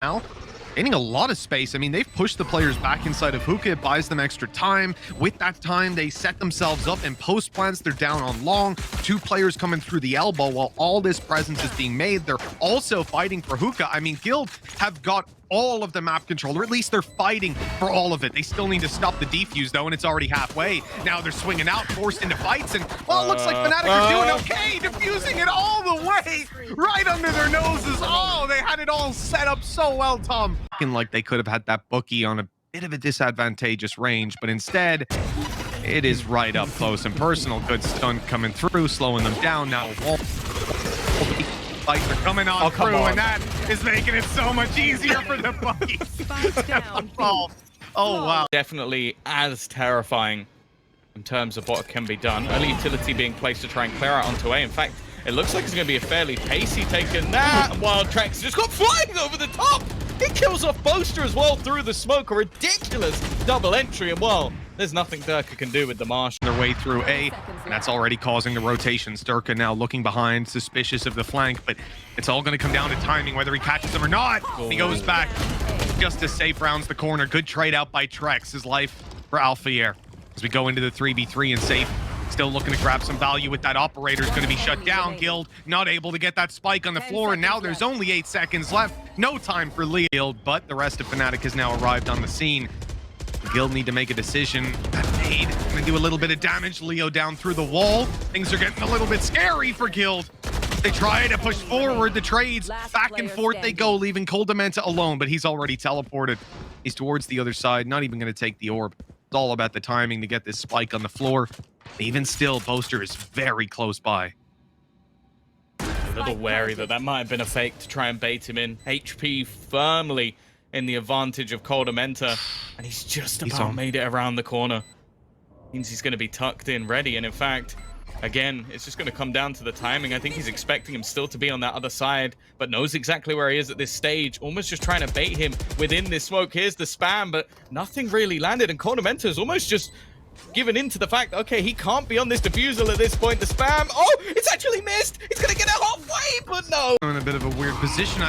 now. Gaining a lot of space. I mean, they've pushed the players back inside of hookah. It buys them extra time. With that time, they set themselves up in post plants. They're down on long. 2 players coming through the elbow while all this presence is being made. They're also fighting for hookah. I mean, Guild have got all of the map control, or at least they're fighting for all of it. They still need to stop the defuse, though, and it's already halfway. Now they're swinging out, forced into fights, and, well, it looks like FNATIC are doing okay, defusing it all the way right under their noses. Oh, they had it all set up so well, Tom. Looking like they could have had that bookie on a bit of a disadvantageous range, but instead, it is right up close and personal. Good stun coming through, slowing them down. Now, like they're coming on through, and that is making it so much easier for the buggies. Oh, wow. Definitely as terrifying in terms of what can be done. Early utility being placed to try and clear out onto A. In fact, it looks like it's going to be a fairly pacey take, and that Wild Trex just got flying over the top. He kills off Boaster as well through the smoke. A ridiculous double entry, and well, there's nothing Durka can do with the Marsh. Their way through A, and that's already causing the rotations. Durka now looking behind, suspicious of the flank, but it's all going to come down to timing, whether he catches them or not. He goes back just as safe, rounds the corner. Good trade out by Trex. His life for Alphayer. As we go into the 3v3 and safe, still looking to grab some value with that operator. Is going to be shut down. Guild not able to get that spike on the floor, and now there's only 8 seconds left. No time for Guild, but the rest of FNATIC has now arrived on the scene. Guild need to make a decision. That nade going to do a little bit of damage. Leo down through the wall. Things are getting a little bit scary for Guild. They try to push forward the trades. Back and forth they go, leaving Coldamenta alone, but he's already teleported. He's towards the other side, not even going to take the orb. It's all about the timing to get this spike on the floor. Even still, Boaster is very close by. A little wary that might have been a fake to try and bait him in. HP firmly in the advantage of Coldamenta, and he's just about made it around the corner. Means he's going to be tucked in, ready, and in fact, again, it's just going to come down to the timing. I think he's expecting him still to be on that other side, but knows exactly where he is at this stage, almost just trying to bait him within this smoke. Here's the spam, but nothing really landed, and Coldamenta is almost just given into the fact, okay, he can't be on this defusal at this point. The spam, oh, it's actually missed. He's going to get it halfway, but no. In a bit of a weird position.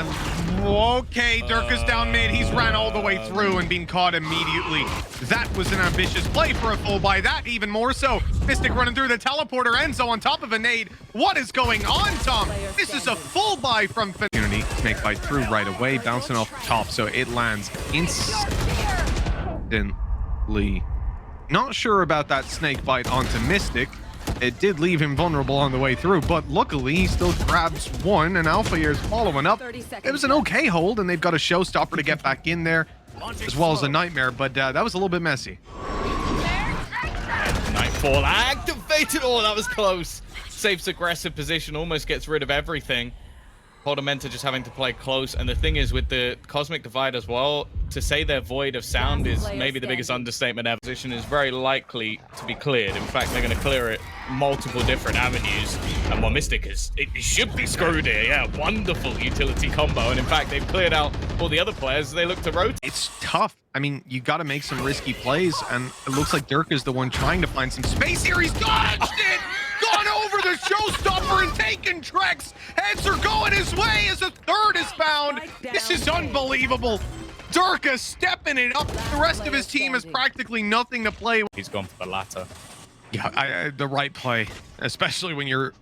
Okay, Durka's down mid. He's ran all the way through and been caught immediately. That was an ambitious play for a full buy. That even more so. Mystic running through the teleporter. Enzo on top of a nade. What is going on, Tom? This is a full buy from Unity. Snake bite through right away, bouncing off the top, so it lands instantly. Not sure about that snake bite onto Mystic. It did leave him vulnerable on the way through, but luckily he still grabs one, and Alphayer's following up. It was an okay hold, and they've got a showstopper to get back in there, as well as a nightmare, but that was a little bit messy. Nightfall activated. Oh, that was close. Safe's aggressive position, almost gets rid of everything. Coldamenta just having to play close, and the thing is with the Cosmic Divide as well, to say they're void of sound is maybe the biggest understatement ever. Position is very likely to be cleared. In fact, they're going to clear it multiple different avenues, and while Mystic is, it should be screwed here. Yeah, wonderful utility combo, and in fact, they've cleared out all the other players. They look to rotate. It's tough. I mean, you got to make some risky plays, and it looks like Durka is the one trying to find some space here. He's dodged it! Gone over the showstopper and taken Trex. Heads are going his way as a third is found. This is unbelievable. Durka stepping it up. The rest of his team has practically nothing to play with. He's gone for the latter. Yeah, the right play, especially when you're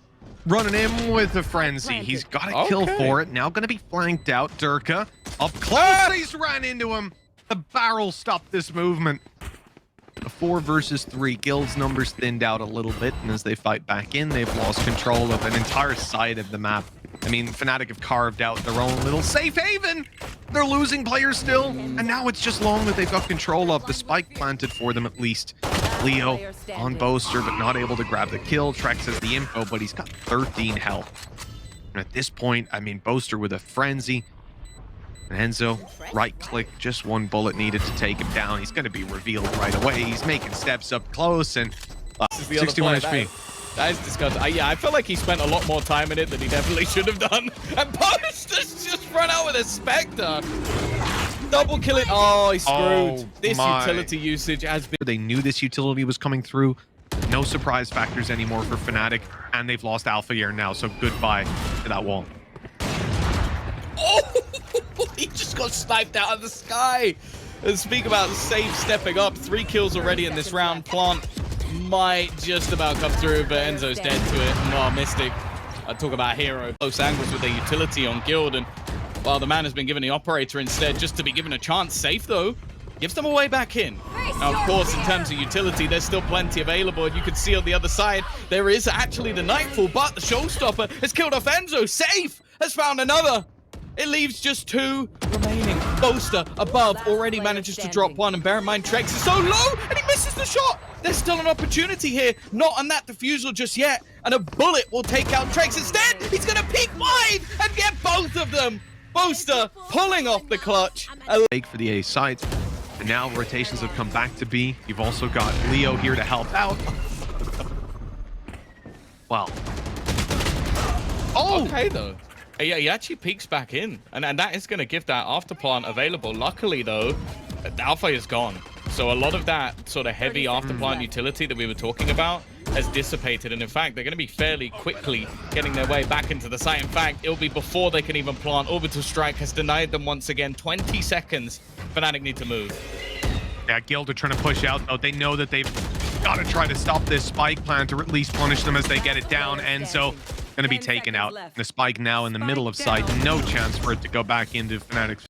running in with a frenzy. He's got a kill for it. Now going to be flanked out. Durka up close. He's ran into him. The barrel stopped this movement. A 4 versus 3. Guild's numbers thinned out a little bit, and as they fight back in, they've lost control of an entire side of the map. I mean, FNATIC have carved out their own little safe haven. They're losing players still, and now it's just long that they've got control of. The spike planted for them at least. Leo on Boaster, but not able to grab the kill. Trex has the info, but he's got 13 health. And at this point, I mean, Boaster with a frenzy. And Enzo, right click, just one bullet needed to take him down. He's going to be revealed right away. He's making steps up close, and 61 HP. That is disgusting. Yeah, I feel like he spent a lot more time in it than he definitely should have done. And Boaster's just run out with a Spectre. Double kill it. Oh, he's screwed. This utility usage has been... They knew this utility was coming through. No surprise factors anymore for FNATIC, and they've lost Alphayer now, so goodbye to that wall. Oh! He just got sniped out of the sky. And speak about safe stepping up. 3 kills already in this round. Plant might just about come through, but Enzo's dead to it. Oh, Mystic. I talk about hero. Close angles with their utility on Guild, and well, the man has been given the operator instead just to be given a chance. Safe though. Gives them a way back in. Now, of course, in terms of utility, there's still plenty available. And you can see on the other side, there is actually the Nightfall, but the Showstopper has killed off Enzo. Safe has found another. It leaves just 2 remaining. Boaster above already manages to drop 1. And bear in mind, Trex is so low, and he misses the shot. There's still an opportunity here. Not on that defusal just yet. And a bullet will take out Trex. Instead, he's going to peek wide and get both of them. Boaster pulling off the clutch. For the A side. And now rotations have come back to B. You've also got Leo here to help out. Wow. Oh! Okay, though. Yeah, he actually peeks back in. And that is going to give that afterplant available. Luckily, though, the Alpha is gone. So a lot of that sort of heavy afterplant utility that we were talking about has dissipated. And in fact, they're going to be fairly quickly getting their way back into the site. In fact, it'll be before they can even plant. Orbital Strike has denied them once again. 20 seconds. FNATIC need to move. Yeah, Guild are trying to push out, though. They know that they've got to try to stop this spike plan to at least punish them as they get it down. Enzo going to be taken out. The spike now in the middle of sight. No chance for it to go back into FNATIC's.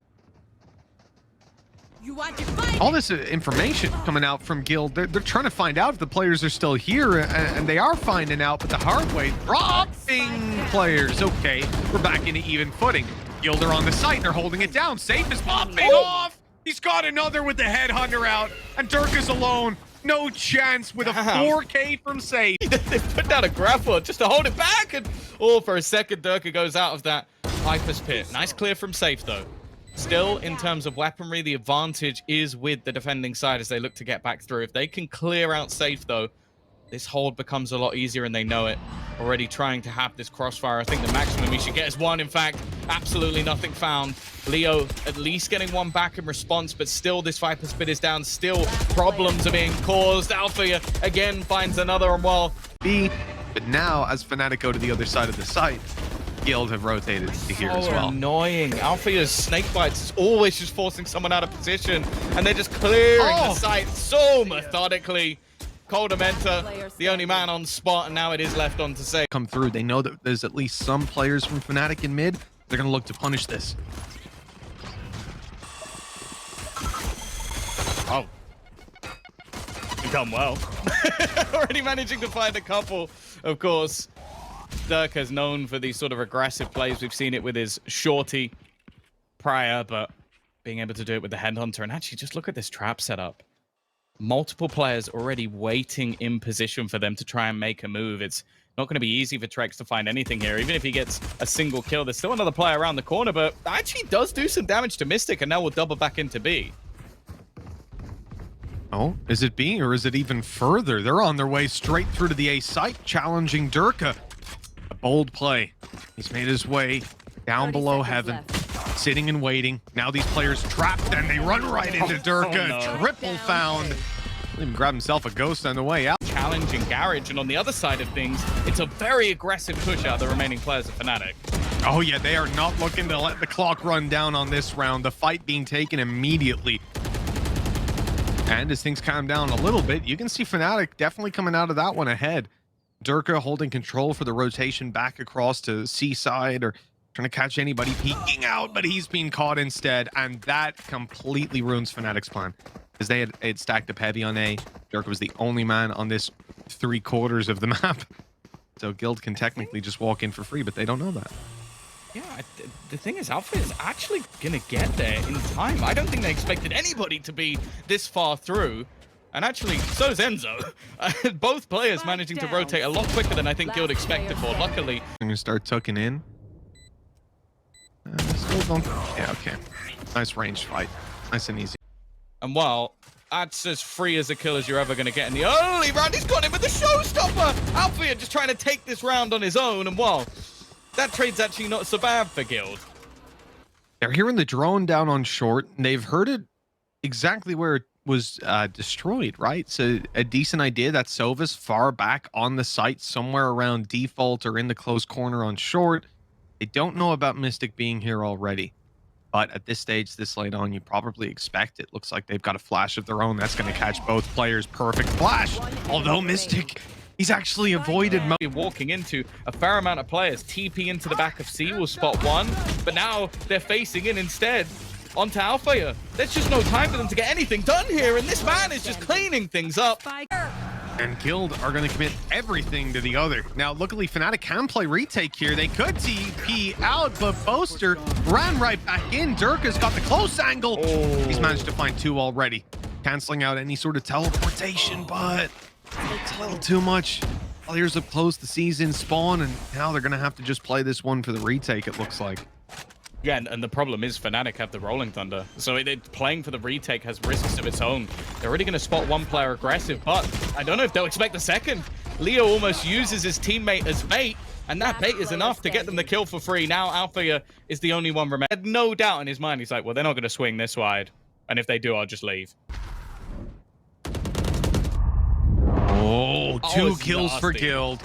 All this information coming out from Guild, they're trying to find out if the players are still here, and they are finding out, but the hard way, dropping players. Okay, we're back into even footing. Guild are on the site, they're holding it down. Safe is popping off. He's got another with the headhunter out, and Dirk is alone. No chance with a 4K from Safe. They put down a grapple just to hold it back, and for a second, Dirk goes out of that Viper's pit. Nice clear from Safe, though. Still, in terms of weaponry, the advantage is with the defending side as they look to get back through. If they can clear out Safe, though, this hold becomes a lot easier, and they know it. Already trying to have this crossfire. I think the maximum he should get is 1. In fact, absolutely nothing found. Leo at least getting 1 back in response, but still this Viper spit is down. Still problems are being caused. Alpha again finds another, and well, B. But now, as FNATIC go to the other side of the site, Guild have rotated to here as well. Annoying. Alpha's snake bites is always just forcing someone out of position, and they're just clearing the site so methodically. Coldamenta, the only man on spot, and now it is left on to say. Come through. They know that there's at least some players from FNATIC in mid. They're going to look to punish this. Oh. Done well. Already managing to find a couple, of course. Dirk is known for these sort of aggressive plays. We've seen it with his shorty prior, but being able to do it with the headhunter. And actually, just look at this trap setup. Multiple players already waiting in position for them to try and make a move. It's not going to be easy for Trex to find anything here. Even if he gets a single kill, there's still another player around the corner, but actually does do some damage to Mystic, and now we'll double back into B. Oh, is it B, or is it even further? They're on their way straight through to the A site, challenging Durka. A bold play. He's made his way down below heaven, sitting and waiting. Now these players trapped, and they run right into Durka. No. Triple found. Even grab himself a ghost on the way out. Challenging Garage, and on the other side of things, it's a very aggressive push out of the remaining players of FNATIC. Oh yeah, they are not looking to let the clock run down on this round. The fight being taken immediately. And as things calm down a little bit, you can see FNATIC definitely coming out of that one ahead. Durka holding control for the rotation back across to C side, or trying to catch anybody peeking out, but he's being caught instead, and that completely ruins FNATIC's plan. Because they had stacked up heavy on A. Durka was the only man on this 3/4 of the map. So Guild can technically just walk in for free, but they don't know that. Yeah, the thing is, Alpha is actually going to get there in time. I don't think they expected anybody to be this far through. And actually, so is Enzo. Both players managing to rotate a lot quicker than I think Guild expected for. Luckily. I'm going to start tucking in. Still don't... Yeah, okay. Nice ranged fight. Nice and easy. And well, that's as free as a kill as you're ever going to get in the early round. He's got him with the showstopper. Alpha just trying to take this round on his own. And well, that trade's actually not so bad for Guild. They're hearing the drone down on short, and they've heard it exactly where it was destroyed, right? So a decent idea that Sova's far back on the site, somewhere around default or in the close corner on short. They don't know about Mystic being here already. But at this stage, this late on, you probably expect it. Looks like they've got a flash of their own. That's going to catch both players. Perfect flash. Although Mystic, he's actually avoided. Walking into a fair amount of players. TP into the back of C will spot one. But now they're facing in instead onto Alpha here. There's just no time for them to get anything done here. And this man is just cleaning things up. And Guild are going to commit everything to the other. Now, luckily, FNATIC can play retake here. They could TP out, but Boaster ran right back in. Durka's got the close angle. Oh. He's managed to find two already, canceling out any sort of teleportation, but it's a little too much. Players have closed the season spawn, and now they're going to have to just play this one for the retake, it looks like. Yeah, and the problem is FNATIC have the Rolling Thunder. So playing for the retake has risks of its own. They're already going to spot one player aggressive, but I don't know if they'll expect the second. Leo almost uses his teammate as bait, and that bait is enough to get them the kill for free. Now Alpha is the only one remaining. No doubt in his mind, he's like, well, they're not going to swing this wide. And if they do, I'll just leave. Oh, two kills nasty for Guild.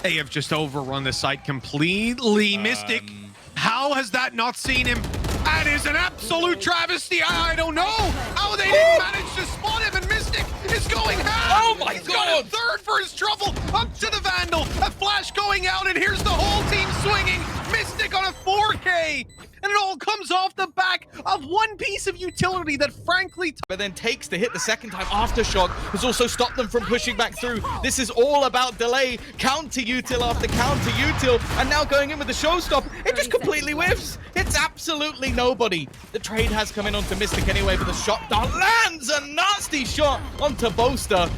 They have just overrun the site completely. Mystic. How has that not seen him? That is an absolute travesty. I don't know how they didn't manage to spot him, and Mystic is going half. Oh my He's God. got a third for his trouble. Up to the Vandal. A flash going out, and here's the whole team swinging. Mystic on a 4K. And it all comes off the back of one piece of utility that frankly... But then takes to hit the second time. Aftershock has also stopped them from pushing back through. This is all about delay. Counter-util after counter-util. And now going in with the showstop. It just completely whiffs. It's absolutely nobody. The trade has come in onto Mystic anyway, but the shot lands a nasty shot onto Boaster.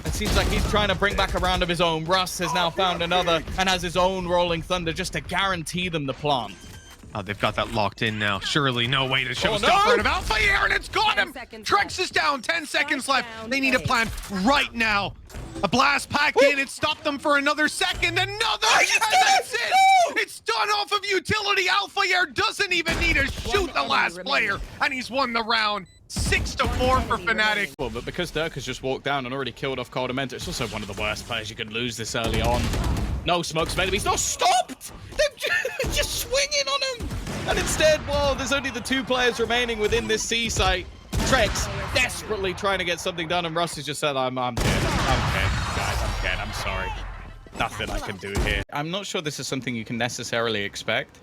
It seems like he's trying to bring back a round of his own. Russ has now found another and has his own Rolling Thunder just to guarantee them the plant. Oh, they've got that locked in now. Surely no way to show stop out of Alpha here, and it's got him. Trex is down. 10 seconds left. They need a plan right now. A blast pack in. It stopped them for another second. Another. And that's it. It's done off of utility. Alpha here doesn't even need to shoot the last player, and he's won the round. 6-4 for FNATIC. Well, but because Dirk has just walked down and already killed off Coldamenta, it's also one of the worst players you could lose this early on. No smokes available. He's not stopped. They're just swinging on him. And instead, well, there's only the two players remaining within this C site. Trex desperately trying to get something done, and Russ has just said, I'm dead. I'm dead, guys. I'm dead. I'm sorry. Nothing I can do here. I'm not sure this is something you can necessarily expect.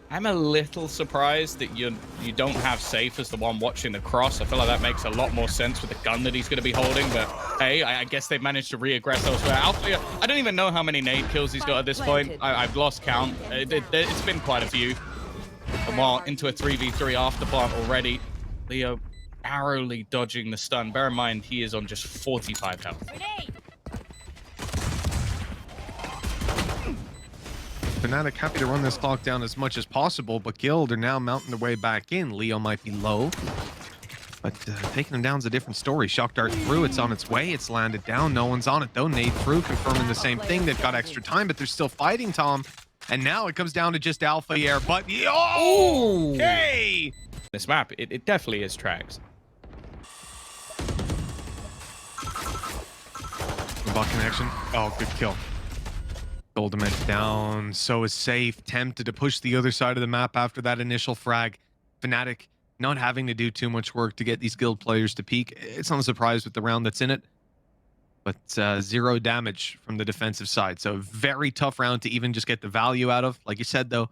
I'm a little surprised that you don't have Safe as the one watching the cross. I feel like that makes a lot more sense with the gun that he's going to be holding. But hey, I guess they've managed to re-aggress elsewhere. Alpha, I don't even know how many nade kills he's got at this point. I've lost count. It's been quite a few. And while into a 3v3 after plant already, Leo narrowly dodging the stun. Bear in mind, he is on just 45 health. FNATIC happy to run this clock down as much as possible, but Guild are now mounting their way back in. Leo might be low, but taking him down is a different story. Shock dart through, it's on its way, it's landed down. No one's on it though. Nade through, confirming the same thing. They've got extra time, but they're still fighting, Tom. And now it comes down to just Alpha here, but okay! This map, it definitely is Trags. Bot connection. Oh, good kill. Goldament down, so is Safe. Tempted to push the other side of the map after that initial frag. FNATIC not having to do too much work to get these Guild players to peak. It's not a surprise with the round that's in it, but 0 damage from the defensive side. So very tough round to even just get the value out of. Like you said, though,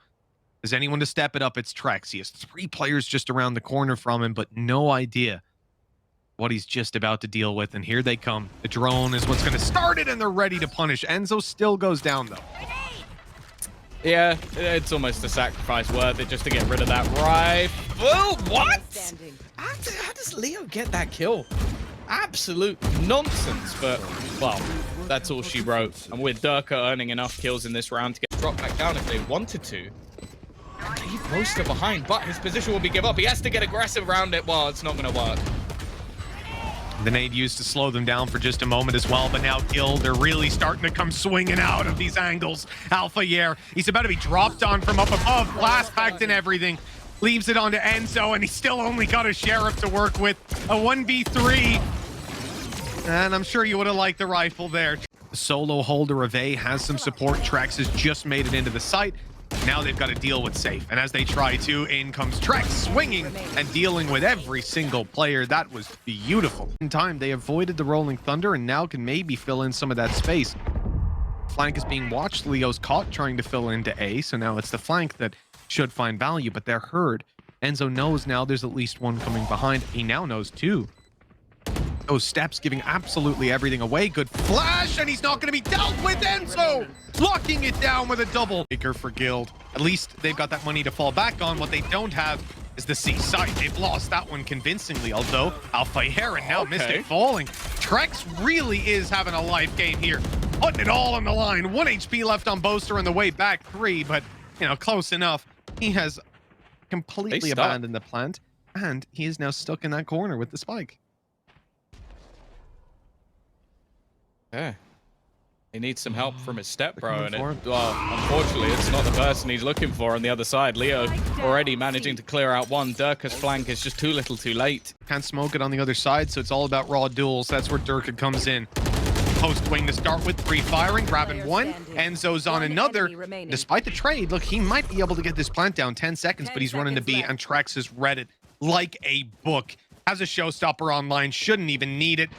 is anyone to step it up? It's Trex. He has 3 players just around the corner from him, but no idea what he's just about to deal with. And here they come. The drone is what's going to start it, and they're ready to punish. Enzo still goes down, though. Yeah, it's almost a sacrifice worth it just to get rid of that rifle. What? How does Leo get that kill? Absolute nonsense, but, well, that's all she wrote. And with Durka earning enough kills in this round to get dropped back down if they wanted to, leave Boaster behind, but his position will be give up. He has to get aggressive around it. Well, it's not going to work. The nade used to slow them down for just a moment as well, but now Guild, they're really starting to come swinging out of these angles. Alpha Yair, he's about to be dropped on from up above, blast packed and everything. Leaves it onto Enzo, and he's still only got a Sheriff to work with. A 1v3. And I'm sure you would have liked the rifle there. The solo holder of A has some support. Trex has just made it into the site. Now they've got to deal with Safe. And as they try to, in comes Trex, swinging and dealing with every single player. That was beautiful. In time, they avoided the Rolling Thunder and now can maybe fill in some of that space. Flank is being watched. Leo's caught trying to fill into A, so now it's the flank that should find value, but they're heard. Enzo knows now there's at least one coming behind. He now knows two. Those steps giving absolutely everything away. Good flash, and he's not going to be dealt with. Enzo locking it down with a double. Maker for Guild. At least they've got that money to fall back on. What they don't have is the C site. They've lost that one convincingly, although Alpha Heron now Mystic falling. Trex really is having a life game here. Putting it all on the line. 1 HP left on Boaster on the way back. 3, but, you know, close enough. He has completely abandoned the plant, and he is now stuck in that corner with the spike. Yeah. He needs some help from his step bro, and unfortunately, it's not the person he's looking for on the other side. Leo already managing to clear out one. Durka's flank is just too little too late. Can't smoke it on the other side, so it's all about raw duels. That's where Durka comes in. Post wing to start with, pre-firing, grabbing one. Enzo's on another. Despite the trade, look, he might be able to get this plant down 10 seconds, but he's running to B, and Trex has read it like a book. Has a showstopper online, shouldn't even need it.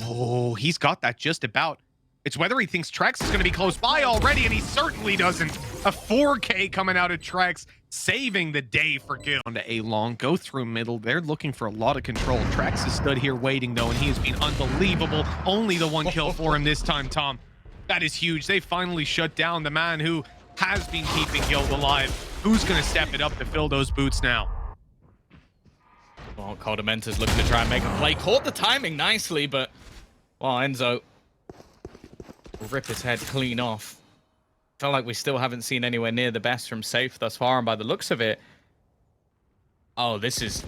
Oh, he's got that just about. It's whether he thinks Trex is going to be close by already, and he certainly doesn't. A 4K coming out of Trex, saving the day for Gil. On to A long, go through middle. They're looking for a lot of control. Trex has stood here waiting, though, and he has been unbelievable. Only the 1 kill for him this time, Tom. That is huge. They finally shut down the man who has been keeping Guild alive. Who's going to step it up to fill those boots now? Well, Caldamenta's looking to try and make a play. Caught the timing nicely, but, well, Enzo will rip his head clean off. Felt like we still haven't seen anywhere near the best from Safe thus far, and by the looks of it, oh, this is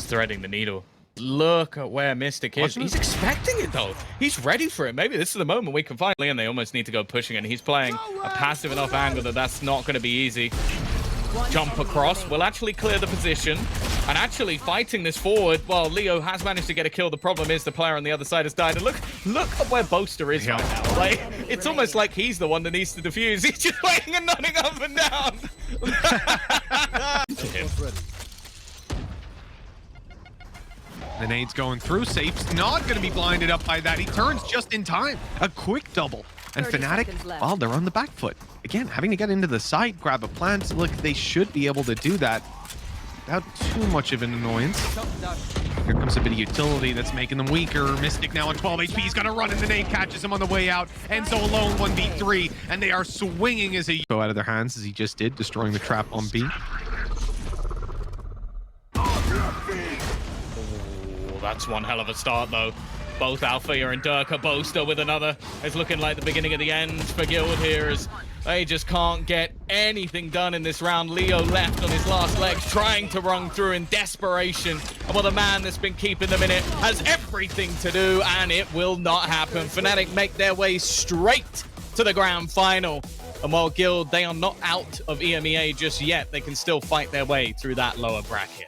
threading the needle. Look at where Mystic is. He's expecting it, though. He's ready for it. Maybe this is the moment we can finally, and they almost need to go pushing, and he's playing a passive enough angle that that's not going to be easy. Jump across will actually clear the position, and actually fighting this forward. Well, Leo has managed to get a kill. The problem is the player on the other side has died, and look at where Boaster is right now. Like, it's almost like he's the one that needs to defuse. He's just waiting and nodding up and down. The nade's going through. Safe's not going to be blinded up by that. He turns just in time. A quick double. And FNATIC, well, they're on the back foot. Again, having to get into the side, grab a plant. Look, they should be able to do that without too much of an annoyance. Here comes a bit of utility that's making them weaker. Mystic now on 12 HP. He's got to run, and the nade catches him on the way out. Enzo alone, 1v3, and they are swinging as he go out of their hands, as he just did, destroying the trap on B. Oh, that's one hell of a start, though. Both Althea and Durka. Boaster with another. It's looking like the beginning of the end for Guild here, as they just can't get anything done in this round. Leo left on his last legs, trying to run through in desperation. And well, the man that's been keeping them in it has everything to do, and it will not happen. FNATIC make their way straight to the grand final. And while Guild, they are not out of EMEA just yet, they can still fight their way through that lower bracket.